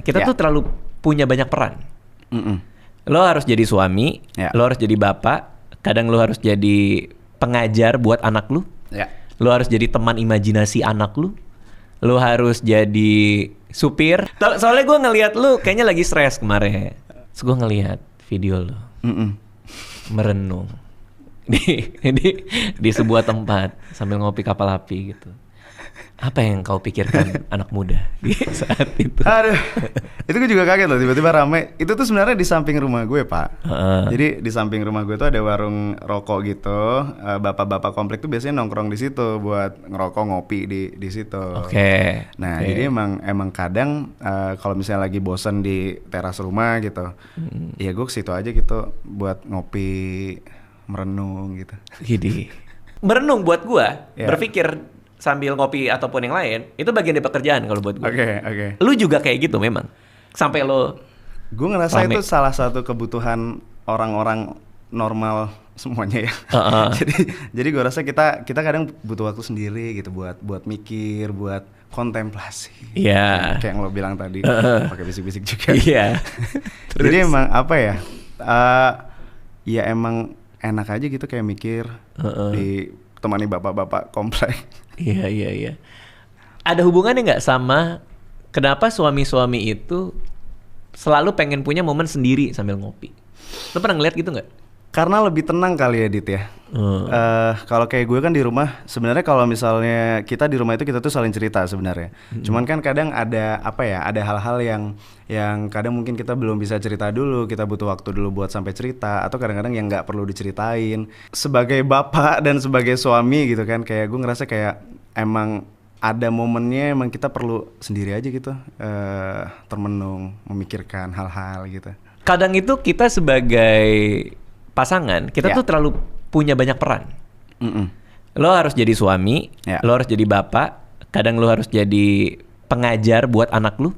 Kita tuh terlalu punya banyak peran. Lo harus jadi suami, lo harus jadi bapak, kadang lo harus jadi pengajar buat anak lo. Lo harus jadi teman imajinasi anak lo harus jadi supir. Soalnya gue ngelihat lo kayaknya lagi stres kemarin. Terus gue ngelihat video lo merenung di sebuah tempat sambil ngopi kapal api gitu. Apa yang kau pikirkan anak muda di saat itu? Aduh, itu gue juga kaget loh, tiba-tiba rame. Itu tuh sebenarnya di samping rumah gue, Pak. Jadi di samping rumah gue tuh ada warung rokok gitu. Bapak-bapak komplek tuh biasanya nongkrong di situ buat ngerokok ngopi di situ. Nah, jadi emang kadang kalau misalnya lagi bosen di teras rumah gitu, ya gue ke situ aja gitu buat ngopi, merenung gitu. Gini. Merenung buat gue, berpikir sambil ngopi ataupun yang lain, itu bagian dari pekerjaan kalau buat gue. Oke. Lu juga kayak gitu memang? Sampai lo... Gue ngerasa itu salah satu kebutuhan orang-orang normal semuanya ya. Jadi gue rasa kita kadang butuh waktu sendiri gitu buat mikir, buat kontemplasi. Iya. Kayak yang lo bilang tadi, pakai bisik-bisik juga. Iya. Jadi emang apa ya? Ya emang enak aja gitu kayak mikir ditemani bapak-bapak komplek. Iya. Ada hubungannya nggak sama kenapa suami-suami itu selalu pengen punya momen sendiri sambil ngopi? Lo pernah ngeliat gitu nggak? Karena lebih tenang kali ya, Dit ya. Kalau kayak gue kan di rumah, sebenarnya kalau misalnya kita di rumah itu kita tuh saling cerita sebenarnya. Cuman kan kadang ada ada hal-hal yang kadang mungkin kita belum bisa cerita dulu, kita butuh waktu dulu buat sampai cerita, atau kadang-kadang yang nggak perlu diceritain. Sebagai bapak dan sebagai suami gitu kan, kayak gue ngerasa kayak emang ada momennya emang kita perlu sendiri aja gitu, termenung, memikirkan hal-hal gitu. Kadang itu kita sebagai pasangan, kita tuh terlalu punya banyak peran. Lo harus jadi suami, lo harus jadi bapak, kadang lo harus jadi pengajar buat anak lo.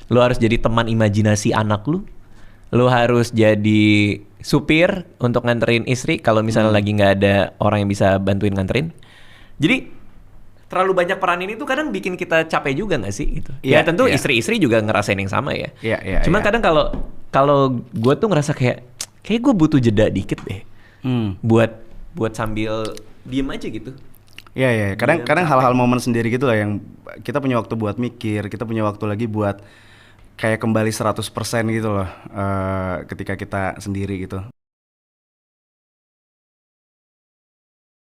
Lo harus jadi teman imajinasi anak lo harus jadi supir untuk nganterin istri kalau misalnya lagi nggak ada orang yang bisa bantuin nganterin. Jadi terlalu banyak peran ini tuh kadang bikin kita capek juga nggak sih gitu. Ya tentu istri-istri juga ngerasain yang sama ya. Cuman kadang kalau gue tuh ngerasa kayak gue butuh jeda dikit deh, buat sambil diem aja gitu. Iya. Kadang hal-hal momen sendiri gitu lah yang kita punya waktu buat mikir, kita punya waktu lagi buat kayak kembali 100% gitu loh, ketika kita sendiri gitu.